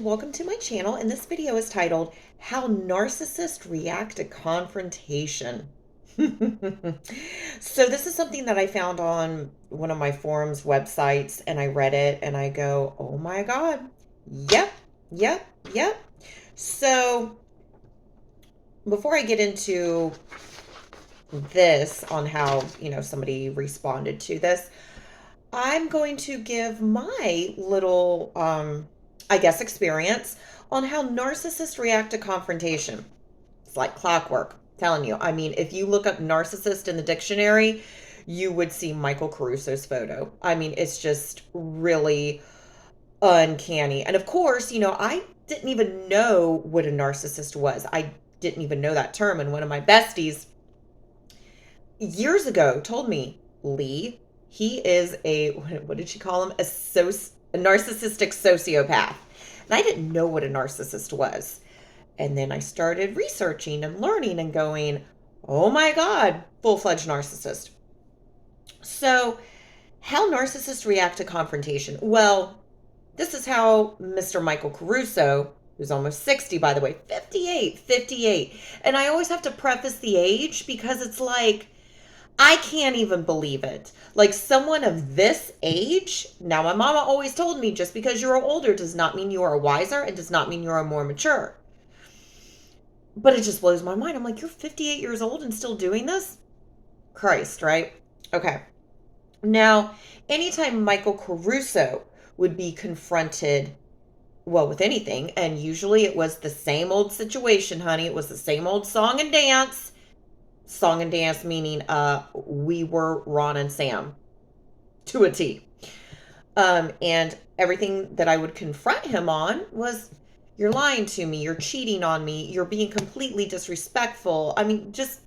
welcome to my channel. And this video is titled How Narcissists React to Confrontation. So this is something that I found on one of my forums websites, and I read it and I go, oh my God. Yep, yep, yep. So before I get into this on how, somebody responded to this, I'm going to give my little, I guess, experience on how narcissists react to confrontation. It's like clockwork, telling you. I mean, if you look up narcissist in the dictionary, you would see Michael Caruso's photo. I mean, it's just really uncanny. And of course, I didn't even know what a narcissist was. I didn't even know that term. And one of my besties years ago told me, Lee, he is what did she call him? A narcissistic sociopath. And I didn't know what a narcissist was. And then I started researching and learning and going, oh my God, full-fledged narcissist. So how narcissists react to confrontation? Well, this is how Mr. Michael Caruso, who's almost 60, by the way, 58. And I always have to preface the age because it's like, I can't even believe it. Like someone of this age, now my mama always told me just because you're older does not mean you are wiser and does not mean you're more mature. But it just blows my mind. I'm like, you're 58 years old and still doing this? Christ, right? Okay. Now, anytime Michael Caruso would be confronted, well, with anything, and usually it was the same old situation, honey. It was the same old song and dance. Song and dance meaning we were Ron and Sam to a T. And everything that I would confront him on was, you're lying to me, you're cheating on me, you're being completely disrespectful. I mean, just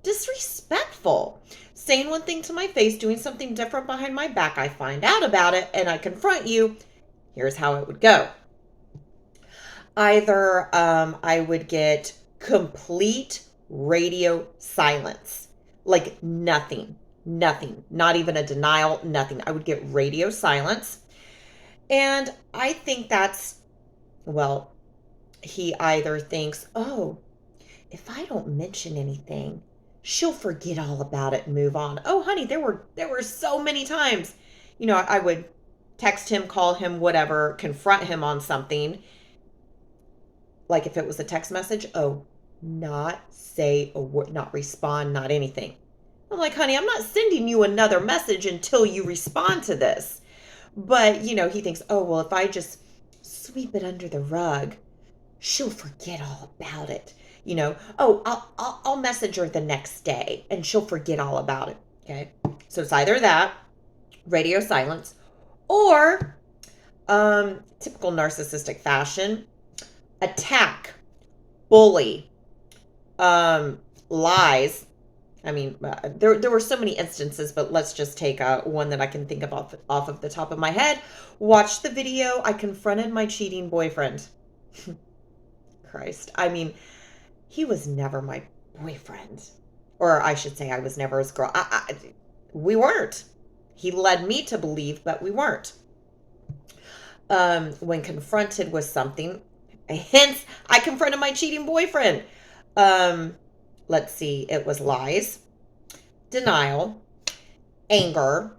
disrespectful. Saying one thing to my face, doing something different behind my back. I find out about it and I confront you. Here's how it would go. Either I would get complete radio silence, like nothing, not even a denial, nothing. I would get radio silence. And I think that's, well, he either thinks, oh, if I don't mention anything, she'll forget all about it and move on. Oh, honey, there were so many times, I would text him, call him, whatever, confront him on something. Like if it was a text message, oh, not say a word, not respond, not anything. I'm like, honey, I'm not sending you another message until you respond to this. But, he thinks, oh, well, if I just sweep it under the rug, she'll forget all about it. Oh, I'll message her the next day and she'll forget all about it. Okay. So it's either that, radio silence, or typical narcissistic fashion, attack, bully, lies. I mean, there were so many instances, but let's just take one that I can think of off of the top of my head. Watch the video. I confronted my cheating boyfriend. Christ. I mean, he was never my boyfriend. Or I should say I was never his girl. We weren't. He led me to believe, but we weren't. When confronted with something, hence, I confronted my cheating boyfriend. Let's see. It was lies, denial, anger,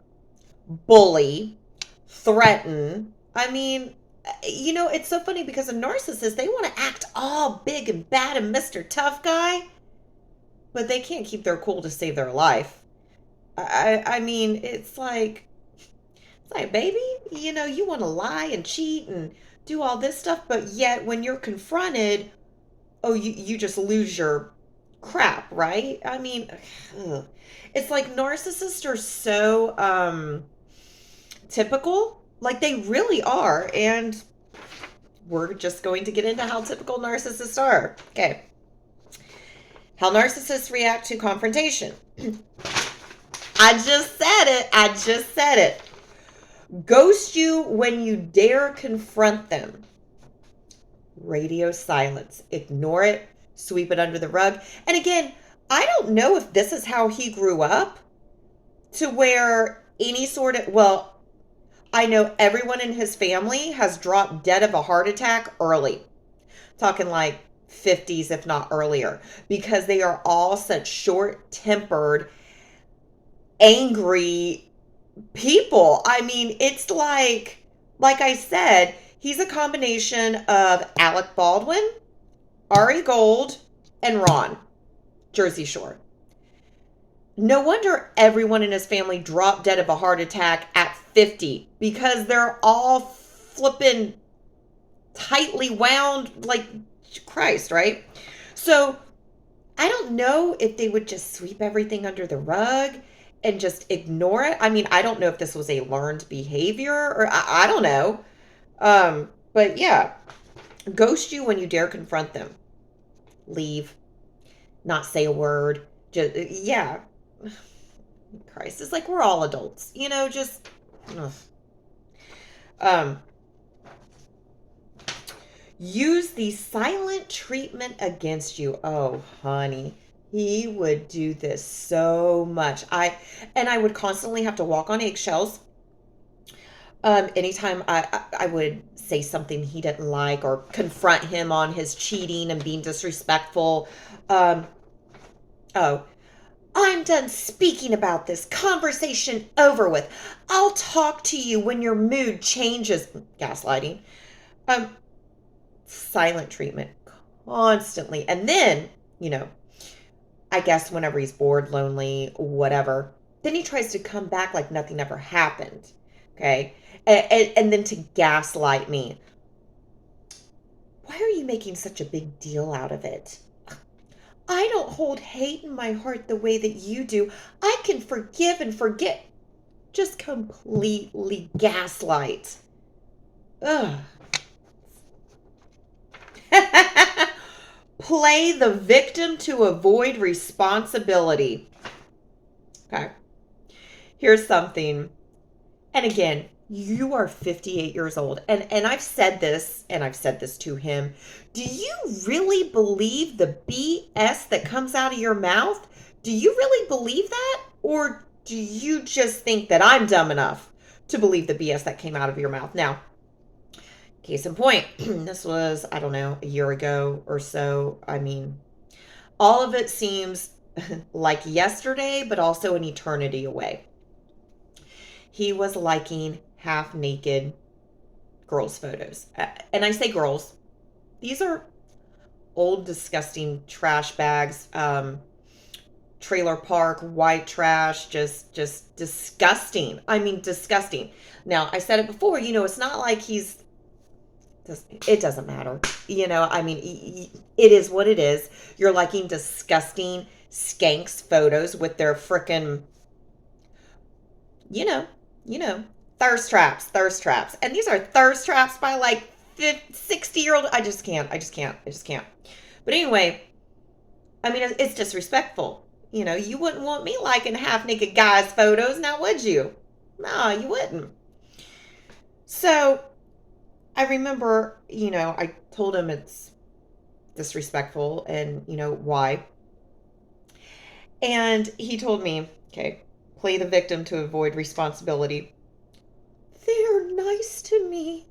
bully, threaten. I mean, it's so funny because a narcissist, they want to act all big and bad and Mr. Tough Guy, but they can't keep their cool to save their life. I mean, it's like, baby, you want to lie and cheat and do all this stuff, but yet when you're confronted, oh, you just lose your crap, right? I mean, it's like narcissists are so typical, like they really are, and we're just going to get into how typical narcissists are. Okay. How narcissists react to confrontation. I just said it. Ghost you when you dare confront them. Radio silence. Ignore it. Sweep it under the rug. And again, I don't know if this is how he grew up to where any sort of, well, I know everyone in his family has dropped dead of a heart attack early. Talking like 50s, if not earlier, because they are all such short tempered, angry people. I mean, it's like I said, he's a combination of Alec Baldwin, Ari Gold, and Ron, Jersey Shore. No wonder everyone in his family dropped dead of a heart attack at 50 because they're all flipping tightly wound like Christ, right? So I don't know if they would just sweep everything under the rug and just ignore it. I mean, I don't know if this was a learned behavior or I don't know. But yeah, ghost you when you dare confront them. Leave, not say a word. Just yeah. Christ, it's like we're all adults, just ugh. um use the silent treatment against you. Oh, honey, he would do this so much. I would constantly have to walk on eggshells. Anytime I would say something he didn't like or confront him on his cheating and being disrespectful. Oh, I'm done speaking about this. Conversation over with. I'll talk to you when your mood changes. Gaslighting. Um, Silent treatment constantly. And then, I guess whenever he's bored, lonely, whatever, then he tries to come back like nothing ever happened. Okay. And then to gaslight me. Why are you making such a big deal out of it? I don't hold hate in my heart the way that you do. I can forgive and forget. Just completely gaslight. Ugh. Play the victim to avoid responsibility. Okay. Here's something. And again, you are 58 years old. And I've said this, and I've said this to him. Do you really believe the BS that comes out of your mouth? Do you really believe that? Or do you just think that I'm dumb enough to believe the BS that came out of your mouth? Now, case in point, this was, I don't know, a year ago or so. I mean, all of it seems like yesterday, but also an eternity away. He was liking half naked girls' photos. And I say girls, these are old, disgusting trash bags, trailer park, white trash, just disgusting. I mean, disgusting. Now, I said it before, it's not like it doesn't matter. I mean, it is what it is. You're liking disgusting skanks photos with their frickin', you know, thirst traps. And these are thirst traps by like 60-year-old. I just can't. But anyway, I mean, it's disrespectful. You wouldn't want me liking half naked guys' photos, now would you? No, you wouldn't. So I remember, I told him it's disrespectful and, why. And he told me, okay, play the victim to avoid responsibility. They're nice to me.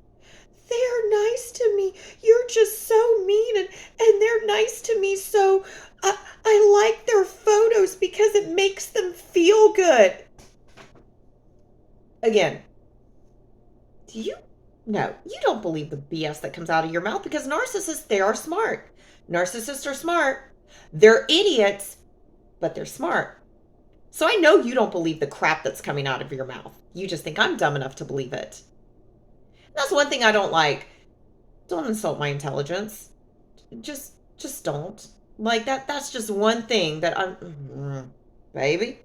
They're nice to me. You're just so mean and they're nice to me. So I like their photos because it makes them feel good. Again, no, you don't believe the BS that comes out of your mouth because narcissists, they are smart. Narcissists are smart. They're idiots, but they're smart. So I know you don't believe the crap that's coming out of your mouth. You just think I'm dumb enough to believe it. That's one thing I don't like. Don't insult my intelligence. Just don't. Like that's just one thing that baby.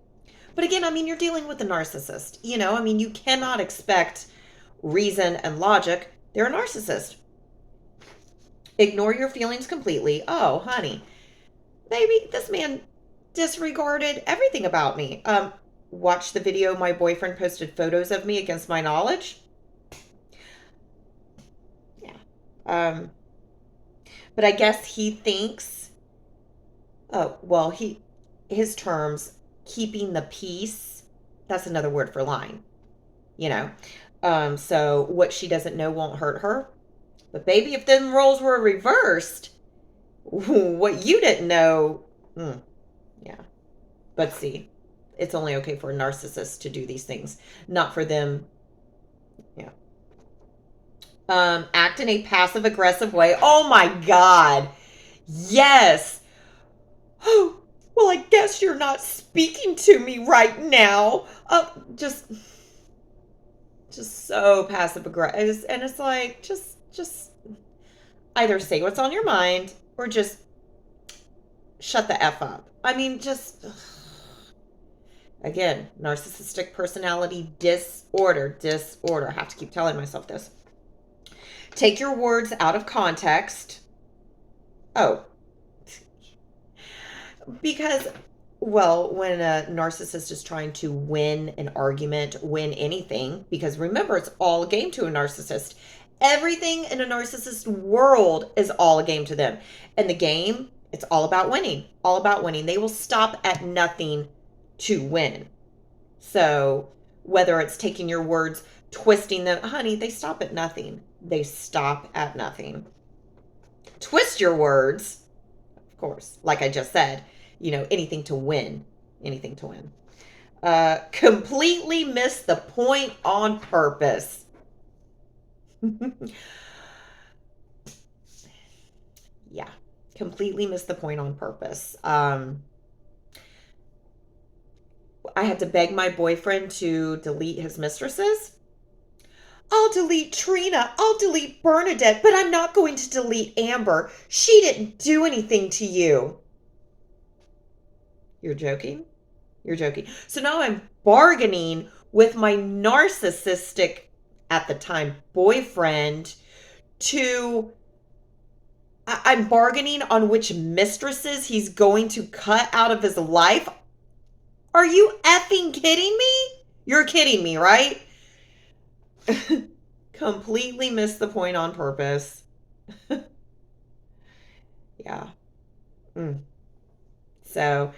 But again, I mean, you're dealing with a narcissist. I mean, you cannot expect reason and logic. They're a narcissist. Ignore your feelings completely. Oh, honey. Baby, this man disregarded everything about me. Watch the video my boyfriend posted photos of me against my knowledge. Yeah. But I guess he thinks, oh, well, his terms, keeping the peace, that's another word for lying. So what she doesn't know won't hurt her. But baby, if them roles were reversed, what you didn't know, yeah. But see, it's only okay for a narcissist to do these things, not for them. Yeah. Act in a passive aggressive way. Oh my God. Yes. Oh, well, I guess you're not speaking to me right now. Just so passive aggressive. And it's like, just either say what's on your mind or just shut the F up. I mean, just, again, narcissistic personality disorder. I have to keep telling myself this. Take your words out of context. Oh, because, well, when a narcissist is trying to win an argument, win anything, because remember, it's all a game to a narcissist. Everything in a narcissist world is all a game to them. And the game, it's all about winning. All about winning. They will stop at nothing to win. So whether it's taking your words, twisting them, honey, they stop at nothing. They stop at nothing. Twist your words, of course, like I just said, anything to win. Anything to win. Completely miss the point on purpose. Yeah, completely miss the point on purpose. I had to beg my boyfriend to delete his mistresses. I'll delete Trina. I'll delete Bernadette, but I'm not going to delete Amber. She didn't do anything to you. You're joking? You're joking. So now I'm bargaining with my narcissistic, at the time, boyfriend I'm bargaining on which mistresses he's going to cut out of his life. Are you effing kidding me? You're kidding me, right? Completely missed the point on purpose. Yeah. So,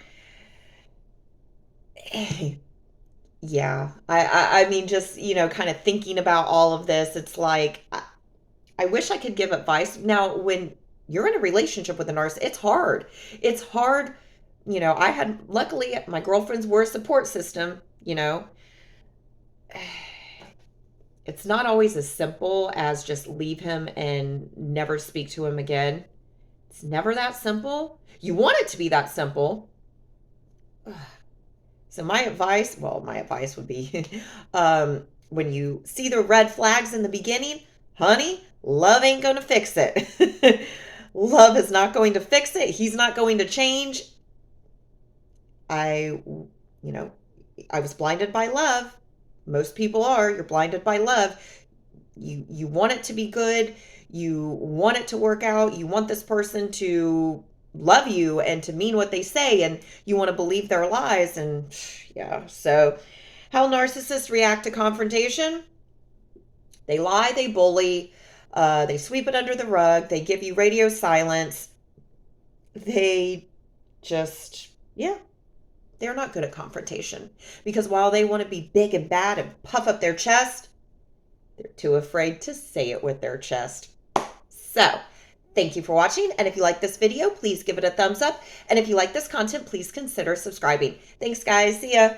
yeah. I mean, just, kind of thinking about all of this, it's like, I wish I could give advice. Now, when you're in a relationship with a narcissist, it's hard. It's hard. Luckily, my girlfriends were a support system, It's not always as simple as just leave him and never speak to him again. It's never that simple. You want it to be that simple. So my advice would be, when you see the red flags in the beginning, honey, love ain't going to fix it. Love is not going to fix it. He's not going to change. I was blinded by love. Most people are. You're blinded by love. You want it to be good. You want it to work out. You want this person to love you and to mean what they say, and you want to believe their lies. And yeah, so how narcissists react to confrontation: they lie, they bully, they sweep it under the rug, they give you radio silence. They just, yeah, they're not good at confrontation, because while they want to be big and bad and puff up their chest, they're too afraid to say it with their chest. So, thank you for watching, and if you like this video, please give it a thumbs up, and if you like this content, please consider subscribing. Thanks, guys. See ya.